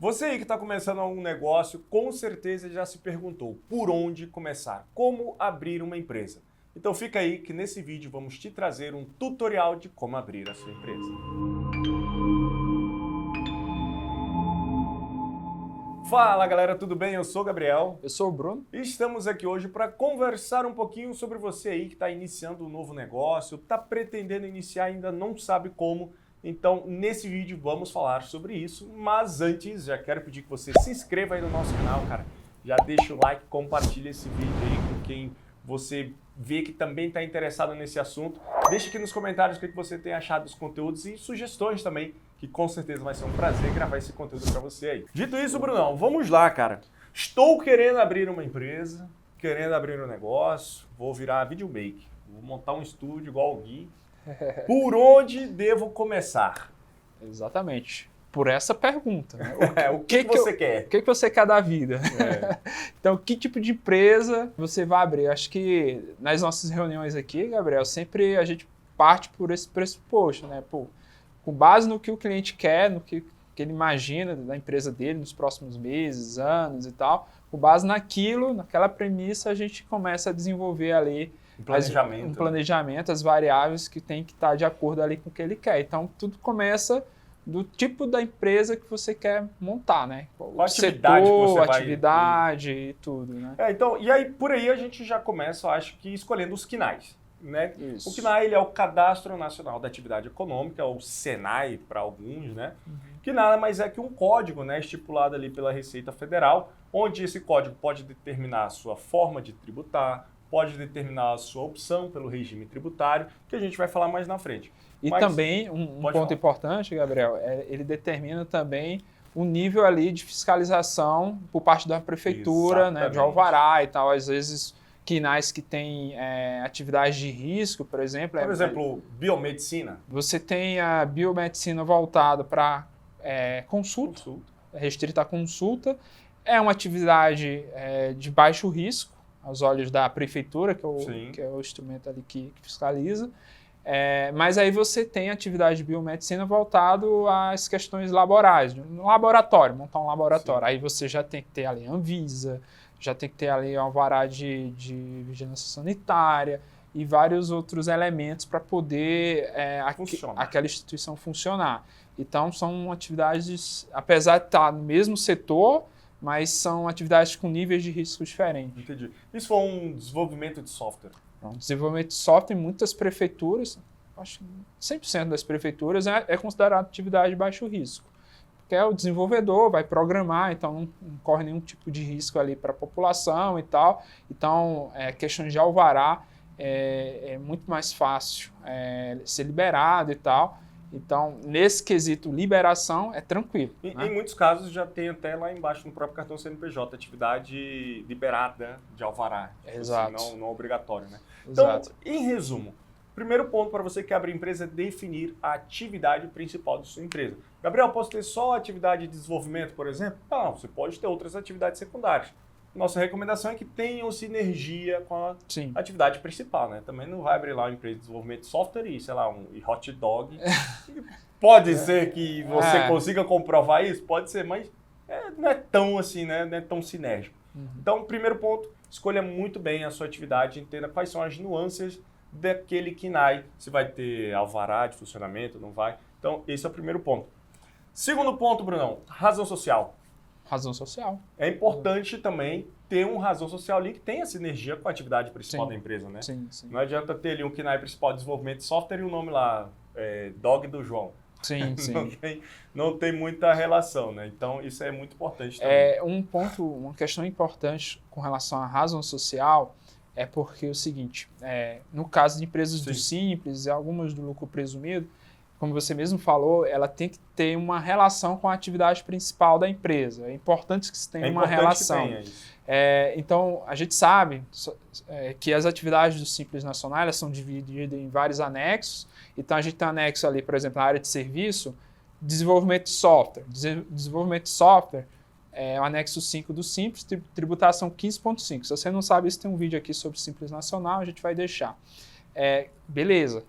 Você aí que está começando um negócio, com certeza já se perguntou por onde começar, como abrir uma empresa. Então fica aí que nesse vídeo vamos te trazer um tutorial de como abrir a sua empresa. Fala galera, tudo bem? Eu sou o Gabriel. Eu sou o Bruno. E estamos aqui hoje para conversar um pouquinho sobre você aí que está iniciando um novo negócio, está pretendendo iniciar e ainda não sabe como. Então, nesse vídeo vamos falar sobre isso, mas antes já quero pedir que você se inscreva aí no nosso canal, cara. Já deixa o like, compartilha esse vídeo aí com quem você vê que também está interessado nesse assunto. Deixa aqui nos comentários o que você tem achado dos conteúdos e sugestões também, que com certeza vai ser um prazer gravar esse conteúdo para você aí. Dito isso, Brunão, vamos lá, cara. Estou querendo abrir uma empresa, querendo abrir um negócio, vou virar videomaker, vou montar um estúdio igual o Gui. Por onde devo começar? Exatamente. Por essa pergunta. Né? O que você quer? O que você quer da vida? Então, que tipo de empresa você vai abrir? Acho que nas nossas reuniões aqui, Gabriel, sempre a gente parte por esse pressuposto, né? Pô, com base no que o cliente quer, no que ele imagina da empresa dele nos próximos meses, anos e tal, com base naquilo, naquela premissa, a gente começa a desenvolver ali um planejamento, as variáveis que tem que estar de acordo ali com o que ele quer. Então, tudo começa do tipo da empresa que você quer montar, né? Qual atividade setor, que você vai... atividade e tudo, né? Então, e aí, por aí a gente já começa, eu acho que, escolhendo os CNAEs, né? Isso. O CNAE, ele é o Cadastro Nacional da Atividade Econômica, ou SENAI para alguns, né? Que nada mais é que um código, né, estipulado ali pela Receita Federal, onde esse código pode determinar a sua forma de tributar, pode determinar a sua opção pelo regime tributário, que a gente vai falar mais na frente. E também, um ponto importante, Gabriel, ele determina também o nível ali de fiscalização por parte da prefeitura, né, de alvará e tal. Às vezes, CNAEs que têm atividades de risco, por exemplo. Por exemplo, biomedicina. Você tem a biomedicina voltada para consulta, restrita à consulta. É uma atividade de baixo risco, aos olhos da prefeitura, que é o instrumento ali que fiscaliza. Mas aí você tem atividade de biomedicina voltado às questões laborais, no laboratório, montar um laboratório. Sim. Aí você já tem que ter ali a Anvisa, já tem que ter ali um alvará de vigilância sanitária e vários outros elementos para poder aquela instituição funcionar. Então são atividades, apesar de estar no mesmo setor, mas são atividades com níveis de risco diferentes. Entendi. Isso foi um desenvolvimento de software? Desenvolvimento de software em muitas prefeituras, acho que 100% das prefeituras é considerado atividade de baixo risco. Porque o desenvolvedor vai programar, então não corre nenhum tipo de risco ali para a população e tal. Então, questões de alvará é muito mais fácil ser liberado e tal. Então, nesse quesito liberação, é tranquilo. Em muitos casos, já tem até lá embaixo no próprio cartão CNPJ, atividade liberada de alvará. Exato. Assim, não obrigatório, né? Exato. Então, em resumo, primeiro ponto para você que abre empresa é definir a atividade principal de sua empresa. Gabriel, posso ter só atividade de desenvolvimento, por exemplo? Não, você pode ter outras atividades secundárias. Nossa recomendação é que tenham sinergia com a atividade principal, né? Também não vai abrir lá uma empresa de desenvolvimento de software e, sei lá, e hot dog. Pode ser que você consiga comprovar isso? Pode ser, mas não é tão assim, né? Não é tão sinérgico. Então, primeiro ponto, escolha muito bem a sua atividade, entenda quais são as nuances daquele CNAE, se vai ter alvará de funcionamento, não vai. Então, esse é o primeiro ponto. Segundo ponto, Brunão, razão social. Razão social. É importante também ter uma razão social ali que tenha sinergia com a atividade principal da empresa, né? Sim. Não adianta ter ali um CNAE principal de desenvolvimento de software e o nome lá, Dog do João. Sim. Não tem muita relação, né? Então, isso é muito importante também. Uma questão importante com relação à razão social é porque é o seguinte, no caso de empresas do Simples e algumas do lucro presumido, como você mesmo falou, ela tem que ter uma relação com a atividade principal da empresa. É importante que se tenha uma relação. Então, a gente sabe que as atividades do Simples Nacional elas são divididas em vários anexos. Então, a gente tem um anexo ali, por exemplo, na área de serviço, desenvolvimento de software. Desenvolvimento de software é o anexo 5 do Simples, tributação 15.5. Se você não sabe isso, tem um vídeo aqui sobre Simples Nacional, a gente vai deixar. Beleza.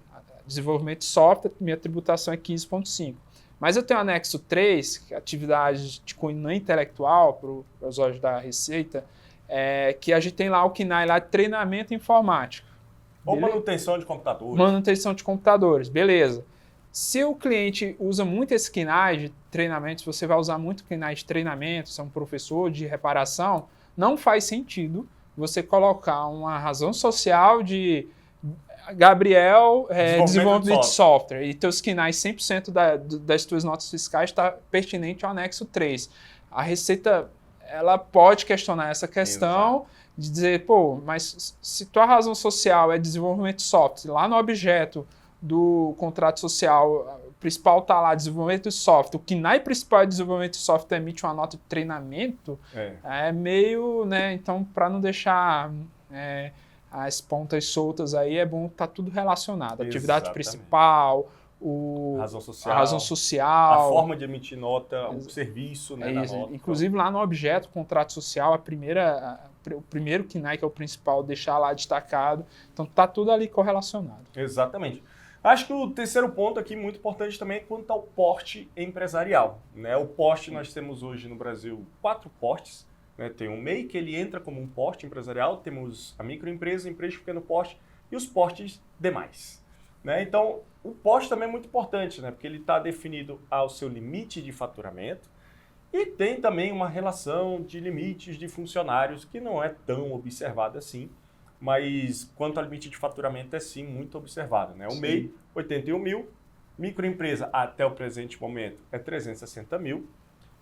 Desenvolvimento de software, minha tributação é 15.5. Mas eu tenho o anexo 3, que é atividade de cunho não intelectual, para os olhos da Receita, que a gente tem lá o KNAI lá de treinamento informático. Ou manutenção de computadores. Manutenção de computadores, beleza. Se o cliente usa muito esse KNAI de treinamento, se você vai usar muito KNAI de treinamento, se é um professor de reparação, não faz sentido você colocar uma razão social de Gabriel, desenvolvimento de software, e teus KNAIs 100% das tuas notas fiscais está pertinente ao anexo 3. A Receita, ela pode questionar essa questão. Exato. De dizer, pô, mas se tua razão social é desenvolvimento de software, lá no objeto do contrato social, o principal está lá, desenvolvimento de software, o KNAI principal é desenvolvimento de software, emite uma nota de treinamento, é meio, né, então para não deixar as pontas soltas aí, é bom estar tudo relacionado, a atividade principal, a razão social, a forma de emitir nota, o serviço, né, da nota. Inclusive lá no objeto, contrato social, o primeiro KNAI, que é o principal, deixar lá destacado. Então está tudo ali correlacionado. Exatamente. Acho que o terceiro ponto aqui, muito importante também, é quanto ao porte empresarial. Né? O porte, nós temos hoje no Brasil 4 portes. Né? Tem o MEI, que ele entra como um porte empresarial, temos a microempresa, empresa de pequeno porte e os portes demais. Né? Então, o porte também é muito importante, né? Porque ele está definido ao seu limite de faturamento e tem também uma relação de limites de funcionários que não é tão observada assim, mas quanto ao limite de faturamento é sim muito observado. Né? O MEI, 81 mil, microempresa até o presente momento é 360 mil,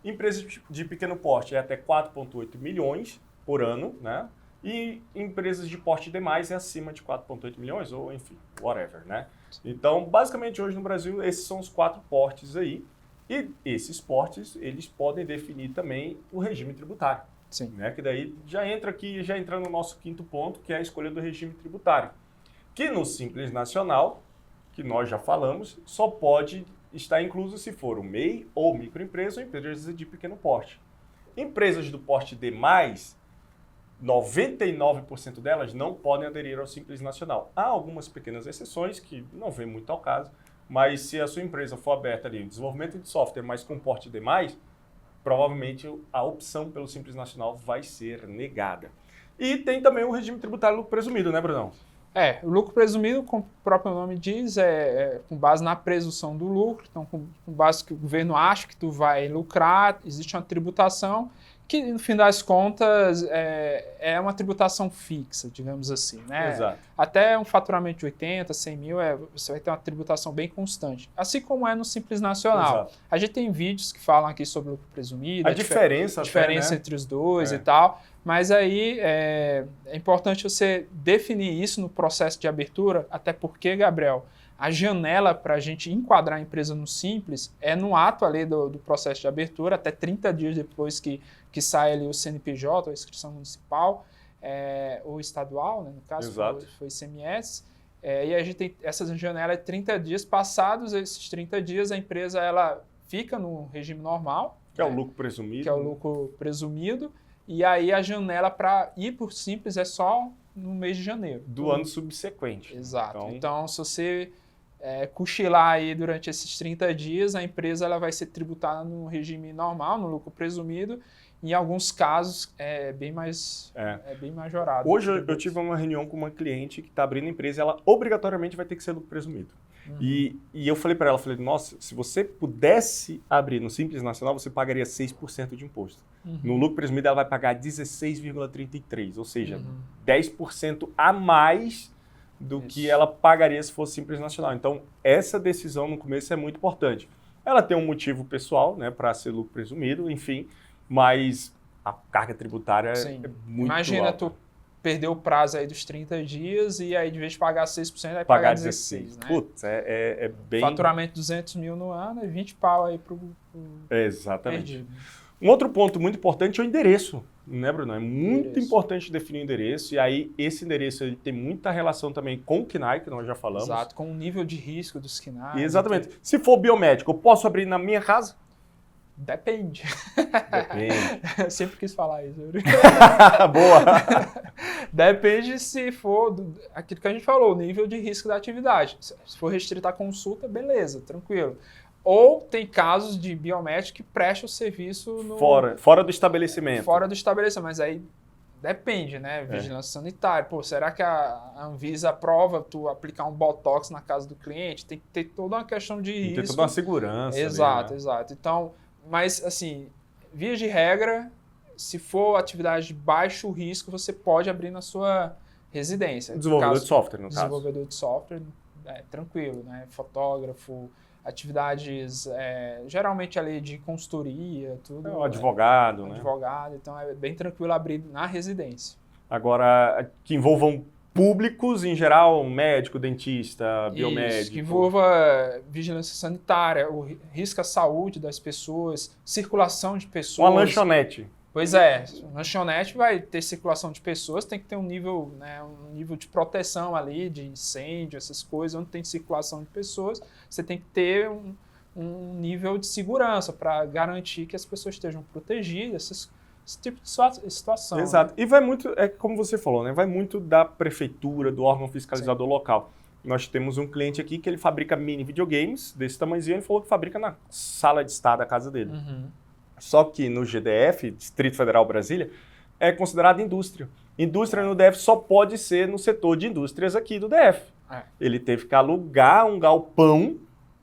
empresa de pequeno porte é até 4,8 milhões por ano, né? E empresas de porte demais é acima de 4,8 milhões, ou enfim, whatever, né? Então, basicamente, hoje no Brasil, esses são os 4 portes aí. E esses portes, eles podem definir também o regime tributário. Sim. Né? Que daí já entra no nosso quinto ponto, que é a escolha do regime tributário. Que no Simples Nacional, que nós já falamos, só pode estar incluso se for o MEI ou microempresa ou empresa de pequeno porte. Empresas do porte demais, 99% delas não podem aderir ao Simples Nacional. Há algumas pequenas exceções que não vem muito ao caso, mas se a sua empresa for aberta ali, desenvolvimento de software, mas com porte demais, provavelmente a opção pelo Simples Nacional vai ser negada. E tem também o regime tributário lucro presumido, né, Brunão? O lucro presumido, como o próprio nome diz, é com base na presunção do lucro, então com base que o governo acha que tu vai lucrar, existe uma tributação que, no fim das contas, é uma tributação fixa, digamos assim, né? Exato. Até um faturamento de 80, 100 mil, você vai ter uma tributação bem constante, assim como é no Simples Nacional. Exato. A gente tem vídeos que falam aqui sobre o lucro presumido, a diferença né? entre os dois e tal, mas aí é importante você definir isso no processo de abertura, até porque, Gabriel, a janela para a gente enquadrar a empresa no Simples é no ato ali do processo de abertura, até 30 dias depois que sai ali o CNPJ, a inscrição municipal ou estadual, né, no caso foi ICMS, e a gente tem essa janela de 30 dias. Passados esses 30 dias, a empresa ela fica no regime normal. Que é o lucro presumido. Que é o lucro presumido, e aí a janela para ir por Simples é só no mês de janeiro. Do ano subsequente. Exato. Então se você cochilar aí durante esses 30 dias, a empresa ela vai ser tributada no regime normal, no lucro presumido. Em alguns casos, é bem majorado. Hoje eu tive uma reunião com uma cliente que está abrindo empresa e ela obrigatoriamente vai ter que ser lucro presumido. Uhum. E eu falei para ela, nossa, se você pudesse abrir no Simples Nacional, você pagaria 6% de imposto. Uhum. No lucro presumido, ela vai pagar 16,33%, ou seja, 10% a mais do que ela pagaria se fosse Simples Nacional. Então, essa decisão no começo é muito importante. Ela tem um motivo pessoal, né, para ser lucro presumido, enfim, mas a carga tributária é muito Imagina alta. Tu perder o prazo aí dos 30 dias e aí de vez de pagar 6%, vai pagar 16%, né? Putz, é bem... Faturamento de 200 mil no ano é 20 pau aí pro exatamente. Perdido. Um outro ponto muito importante é o endereço, né, Bruno? É muito importante definir o endereço, e aí esse endereço ele tem muita relação também com o KNAI, que nós já falamos. Exato, com o nível de risco dos KNAI. Exatamente. Se for biomédico, eu posso abrir na minha casa? Depende. Depende. Sempre quis falar isso. Boa. Depende se for aquilo que a gente falou, o nível de risco da atividade. Se for restrita a consulta, beleza, tranquilo. Ou tem casos de biomédico que presta o serviço fora do estabelecimento. Fora do estabelecimento, mas aí depende, né? Vigilância sanitária. Pô, será que a Anvisa aprova tu aplicar um botox na casa do cliente? Tem que ter toda uma questão de risco. Tem toda uma segurança. Exato, ali, né? exato. Então, mas assim, via de regra, se for atividade de baixo risco, você pode abrir na sua residência. Desenvolvedor de software, no caso. Desenvolvedor de software, tranquilo, né? Fotógrafo, atividades geralmente ali de consultoria, tudo. Um advogado, né? Advogado, então é bem tranquilo abrir na residência. Agora, que envolvam públicos em geral, médico, dentista, biomédico. Isso, que envolva vigilância sanitária, o risco à saúde das pessoas, circulação de pessoas. Uma lanchonete. Pois é, lanchonete vai ter circulação de pessoas, tem que ter um nível de proteção ali, de incêndio, essas coisas, onde tem circulação de pessoas, você tem que ter um nível de segurança para garantir que as pessoas estejam protegidas, esse tipo de situação. Exato. Né? E vai muito, como você falou, né? Vai muito da prefeitura, do órgão fiscalizador local. Nós temos um cliente aqui que ele fabrica mini videogames desse tamanhozinho, ele falou que fabrica na sala de estar da casa dele. Uhum. Só que no GDF, Distrito Federal Brasília, é considerado indústria. Indústria no DF só pode ser no setor de indústrias aqui do DF. Ele teve que alugar um galpão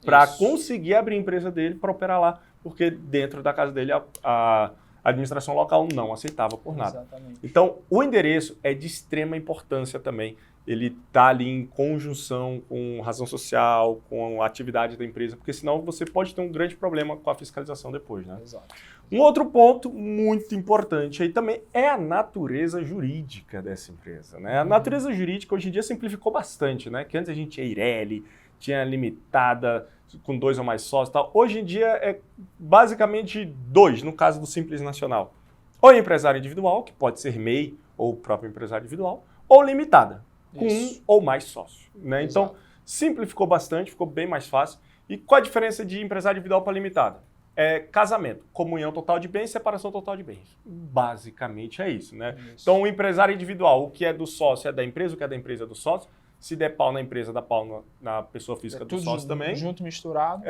para conseguir abrir a empresa dele para operar lá, porque dentro da casa dele a administração local não aceitava por nada. Exatamente. Então, o endereço é de extrema importância também. Ele está ali em conjunção com razão social, com a atividade da empresa, porque senão você pode ter um grande problema com a fiscalização depois, né? Exato. Um outro ponto muito importante aí também é a natureza jurídica dessa empresa, né? A natureza jurídica hoje em dia simplificou bastante, né? Que antes a gente tinha Eireli, tinha limitada com 2 ou mais sócios e tal. Hoje em dia é basicamente 2, no caso do Simples Nacional. Ou empresário individual, que pode ser MEI ou próprio empresário individual, ou limitada, com um ou mais sócios, né? Então, simplificou bastante, ficou bem mais fácil. E qual a diferença de empresário individual para limitada? É casamento, comunhão total de bens, separação total de bens. Basicamente é isso, né? Isso. Então, o empresário individual, o que é do sócio é da empresa, o que é da empresa é do sócio. Se der pau na empresa, dá pau na pessoa física do sócio também. Junto, misturado.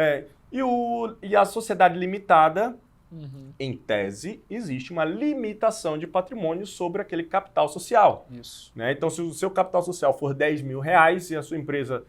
E a sociedade limitada, em tese, existe uma limitação de patrimônio sobre aquele capital social. Isso. Né? Então, se o seu capital social for R$10 mil e a sua empresa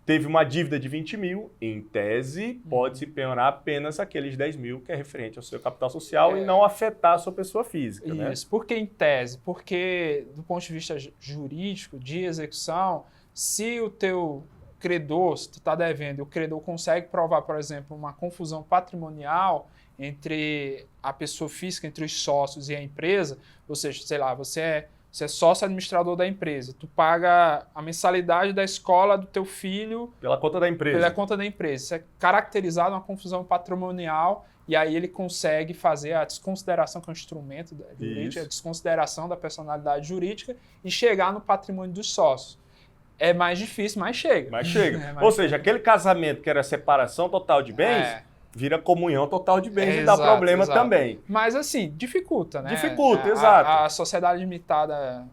teve uma dívida de 20 mil, em tese, pode-se penhorar apenas aqueles 10 mil que é referente ao seu capital social e não afetar a sua pessoa física. Isso. Né? Por que em tese? Porque, do ponto de vista jurídico, de execução, se o teu credor, se tu está devendo, e o credor consegue provar, por exemplo, uma confusão patrimonial entre a pessoa física, entre os sócios e a empresa, ou seja, sei lá, você é sócio administrador da empresa, tu paga a mensalidade da escola do teu filho pela conta da empresa. Pela conta da empresa. Isso é caracterizado uma confusão patrimonial e aí ele consegue fazer a desconsideração, que é um instrumento jurídico, a desconsideração da personalidade jurídica e chegar no patrimônio dos sócios. É mais difícil, mas chega. Ou seja, aquele casamento que era separação total de bens, vira comunhão total de bens e dá problema também. Mas assim, dificulta, né? Dificulta, exato. A sociedade limitada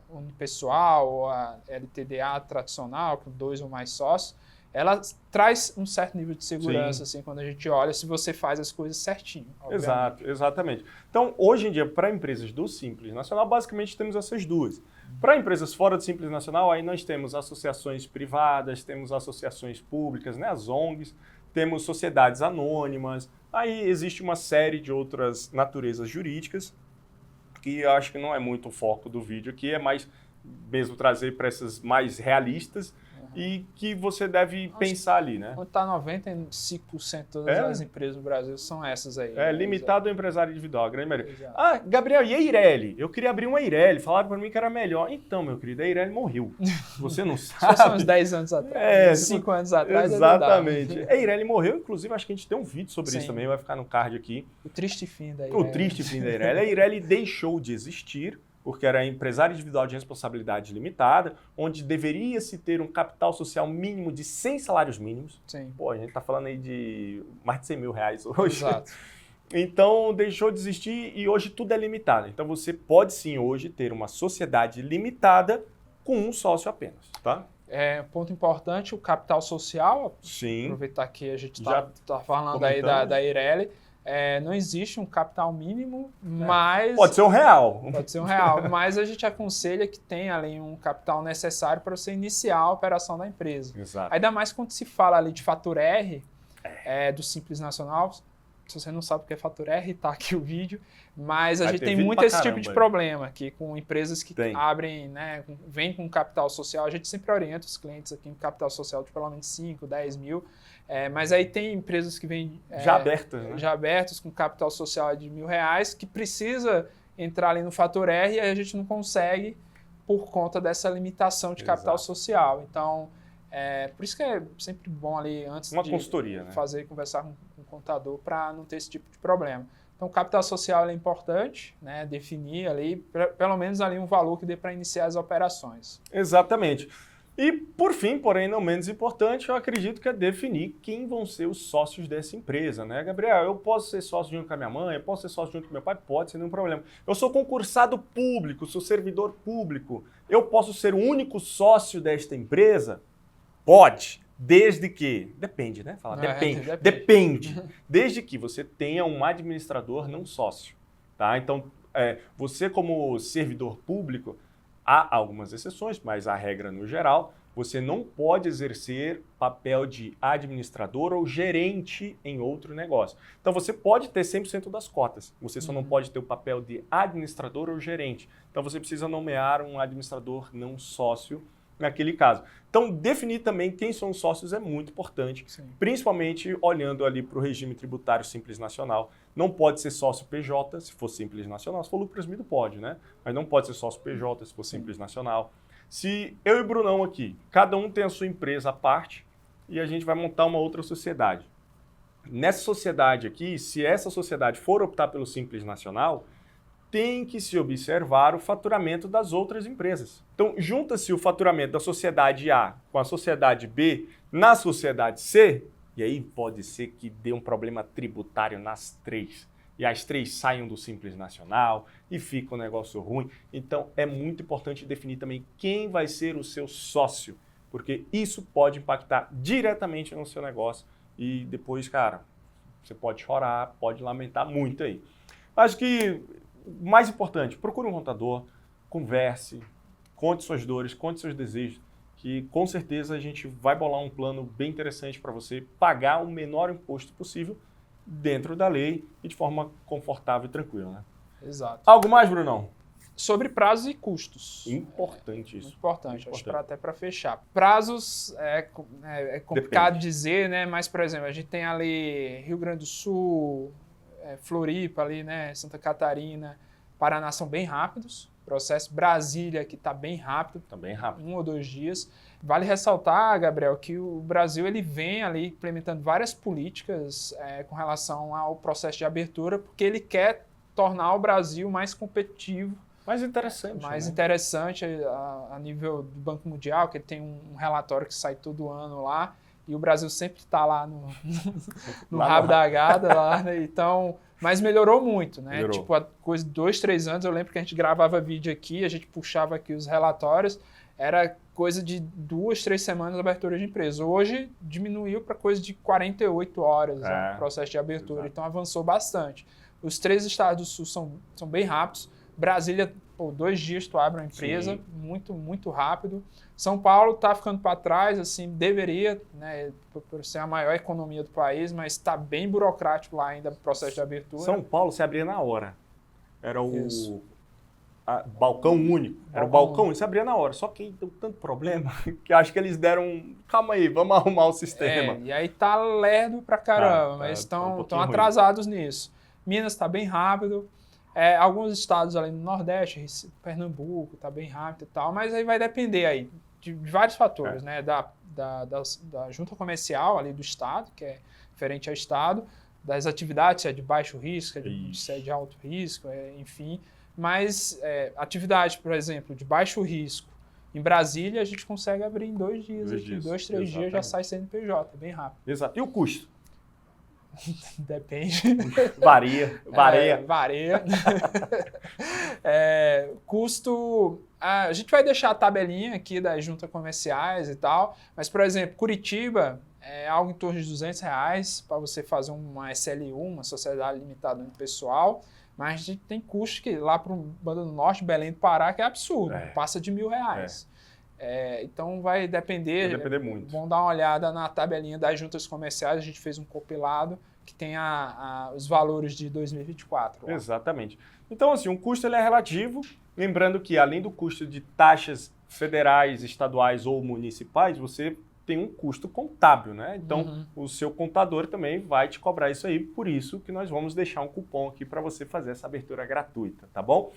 unipessoal ou a LTDA tradicional, com 2 ou mais sócios, ela traz um certo nível de segurança, assim, quando a gente olha, se você faz as coisas certinho. Exato, exatamente. Então, hoje em dia, para empresas do Simples Nacional, basicamente temos essas duas. Para empresas fora do Simples Nacional, aí nós temos associações privadas, temos associações públicas, né, as ONGs, temos sociedades anônimas, aí existe uma série de outras naturezas jurídicas, que eu acho que não é muito o foco do vídeo aqui, é mais mesmo trazer para essas mais realistas, e que você deve pensar ali, né? Está 95% de todas as empresas do Brasil são essas aí. Limitado ao empresário individual, a grande maioria. Ah, Gabriel, e a Eireli? Eu queria abrir uma Eireli, falaram para mim que era melhor. Então, meu querido, a Eireli morreu. Você não sabe. Só uns 10 anos atrás, 5 anos atrás. Exatamente. A Eireli morreu, inclusive, acho que a gente tem um vídeo sobre isso também, vai ficar no card aqui. O triste fim da Eireli. O triste fim da Eireli. A Eireli deixou de existir, porque era empresário individual de responsabilidade limitada, onde deveria-se ter um capital social mínimo de 100 salários mínimos. Sim. Pô, a gente está falando aí de mais de 100 mil reais hoje. Exato. Então, deixou de existir e hoje tudo é limitado. Então, você pode sim hoje ter uma sociedade limitada com um sócio apenas, tá? Ponto importante, o capital social. Sim. Aproveitar que a gente Já está falando aí da Eireli. Não existe um capital mínimo, mas... Pode ser um real. Pode ser um real, mas a gente aconselha que tenha ali um capital necessário para você iniciar a operação da empresa. Exato. Ainda mais quando se fala ali de fator R, do Simples Nacional. Se você não sabe o que é fator R, tá aqui o vídeo. Mas a gente tem muito esse tipo de problema aqui com empresas que abrem, né, vêm com capital social. A gente sempre orienta os clientes aqui em capital social de pelo menos 5, 10 mil. Mas aí tem empresas que vêm já abertas, né? Já abertas com capital social de R$1.000 que precisa entrar ali no fator R e a gente não consegue por conta dessa limitação de capital social. Então, por isso que é sempre bom ali antes uma consultoria, né? Conversar com o contador para não ter esse tipo de problema. Então, o capital social é importante, né? Definir ali, pelo menos ali um valor que dê para iniciar as operações. Exatamente. E, por fim, porém não menos importante, eu acredito que é definir quem vão ser os sócios dessa empresa, né, Gabriel? Eu posso ser sócio junto com a minha mãe, eu posso ser sócio junto com meu pai? Pode, sem nenhum problema. Eu sou concursado público, sou servidor público. Eu posso ser o único sócio desta empresa? Pode, desde que... Depende, né? Depende. Desde que você tenha um administrador não sócio, tá? Então, você como servidor público... Há algumas exceções, mas a regra no geral, você não pode exercer papel de administrador ou gerente em outro negócio. Então você pode ter 100% das cotas, você só não pode ter o papel de administrador ou gerente. Então você precisa nomear um administrador não sócio naquele caso. Então definir também quem são os sócios é muito importante, principalmente olhando ali para o regime tributário Simples Nacional. Não pode ser sócio PJ se for Simples Nacional, se for lucro presumido pode, né? Mas não pode ser sócio PJ se for Simples Nacional. Se eu e o Brunão aqui, cada um tem a sua empresa à parte e a gente vai montar uma outra sociedade. Nessa sociedade aqui, se essa sociedade for optar pelo Simples Nacional, tem que se observar o faturamento das outras empresas. Então, junta-se o faturamento da sociedade A com a sociedade B na sociedade C, e aí pode ser que dê um problema tributário nas três. E as três saiam do Simples Nacional e fica um negócio ruim. Então, é muito importante definir também quem vai ser o seu sócio, porque isso pode impactar diretamente no seu negócio. E depois, cara, você pode chorar, pode lamentar muito aí. Acho que o mais importante, procure um contador, converse, conte suas dores, conte seus desejos, que com certeza a gente vai bolar um plano bem interessante para você pagar o menor imposto possível dentro da lei e de forma confortável e tranquila, né? Exato. Algo mais, Brunão? Sobre prazos e custos. Importante isso. Muito importante. Acho que até para fechar. Prazos é complicado dizer, né? Mas, por exemplo, a gente tem ali Rio Grande do Sul, Floripa ali, né? Santa Catarina, Paraná são bem rápidos. Processo Brasília, que está bem rápido. Está bem rápido. 1 ou 2 dias. Vale ressaltar, Gabriel, que o Brasil ele vem ali implementando várias políticas com relação ao processo de abertura, porque ele quer tornar o Brasil mais competitivo. Mais interessante. Mais interessante a nível do Banco Mundial, que ele tem um relatório que sai todo ano lá, e o Brasil sempre está lá no rabo da gada, lá, né? Então, mas melhorou muito, né? Melhorou. Tipo, a coisa de 2, 3 anos, eu lembro que a gente gravava vídeo aqui, a gente puxava aqui os relatórios, era coisa de 2, 3 semanas de abertura de empresa. Hoje diminuiu para coisa de 48 horas o processo de abertura, exato. Então avançou bastante. Os 3 estados do Sul são bem rápidos. Brasília, 2 dias tu abre uma empresa, muito, muito rápido. São Paulo está ficando para trás, assim, deveria, né, por ser a maior economia do país, mas está bem burocrático lá ainda o processo de abertura. São Paulo se abria na hora. Era o balcão único. Era o balcão único, se abria na hora. Só que deu tanto problema que acho que eles deram, calma aí, vamos arrumar o sistema. E aí tá lerdo pra caramba, mas estão atrasados nisso. Minas está bem rápido. Alguns estados ali no Nordeste, Pernambuco, está bem rápido e tal, mas aí vai depender aí de vários fatores, né? Da junta comercial ali do estado, que é diferente ao estado, das atividades, se é de baixo risco, se é de alto risco, enfim. Mas atividade, por exemplo, de baixo risco, em Brasília a gente consegue abrir em 2 dias aqui, 2, 3 dias já sai CNPJ, bem rápido. Exato. E o custo? Depende. Varia. Varia. Custo... A gente vai deixar a tabelinha aqui das juntas comerciais e tal, mas, por exemplo, Curitiba é algo em torno de R$200 para você fazer uma SLU, uma Sociedade Limitada Unipessoal, mas a gente tem custos que lá para o Banda do Norte, Belém do Pará, que é absurdo, passa de R$1.000. Então vai depender muito. Vamos dar uma olhada na tabelinha das juntas comerciais, a gente fez um compilado que tem os valores de 2024. Lá. Exatamente. Então, assim, o custo ele é relativo, lembrando que além do custo de taxas federais, estaduais ou municipais, você tem um custo contábil, né? Então, o seu contador também vai te cobrar isso aí, por isso que nós vamos deixar um cupom aqui para você fazer essa abertura gratuita, tá bom?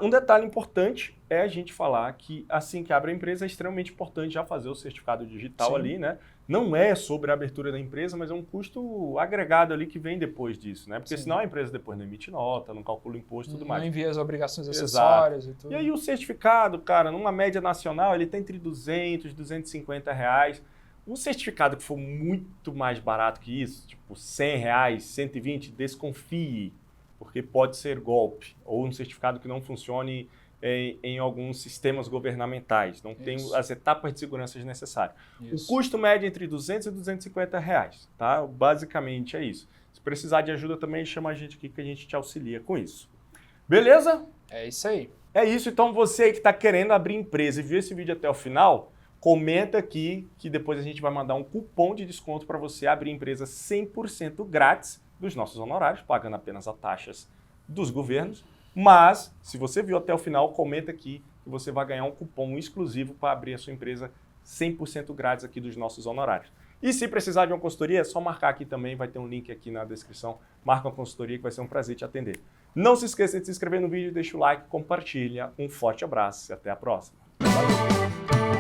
Um detalhe importante é a gente falar que assim que abre a empresa é extremamente importante já fazer o certificado digital ali, né? Não é sobre a abertura da empresa, mas é um custo agregado ali que vem depois disso, né? Porque senão a empresa depois não emite nota, não calcula o imposto e tudo mais. Não envia as obrigações acessórias e tudo. E aí o certificado, cara, numa média nacional, ele tá entre R$200 e R$250. Um certificado que for muito mais barato que isso, tipo R$100, 120, desconfie, porque pode ser golpe, ou um certificado que não funcione em alguns sistemas governamentais, não tem as etapas de segurança necessárias. O custo médio é entre R$200 e R$250, tá? Basicamente é isso. Se precisar de ajuda também, chama a gente aqui que a gente te auxilia com isso. Beleza? É isso aí. É isso, então você aí que está querendo abrir empresa e viu esse vídeo até o final, comenta aqui que depois a gente vai mandar um cupom de desconto para você abrir empresa 100% grátis dos nossos honorários, pagando apenas as taxas dos governos. Mas, se você viu até o final, comenta aqui que você vai ganhar um cupom exclusivo para abrir a sua empresa 100% grátis aqui dos nossos honorários. E se precisar de uma consultoria, é só marcar aqui também, vai ter um link aqui na descrição. Marca uma consultoria que vai ser um prazer te atender. Não se esqueça de se inscrever no vídeo, deixa o like, compartilha. Um forte abraço e até a próxima. Valeu!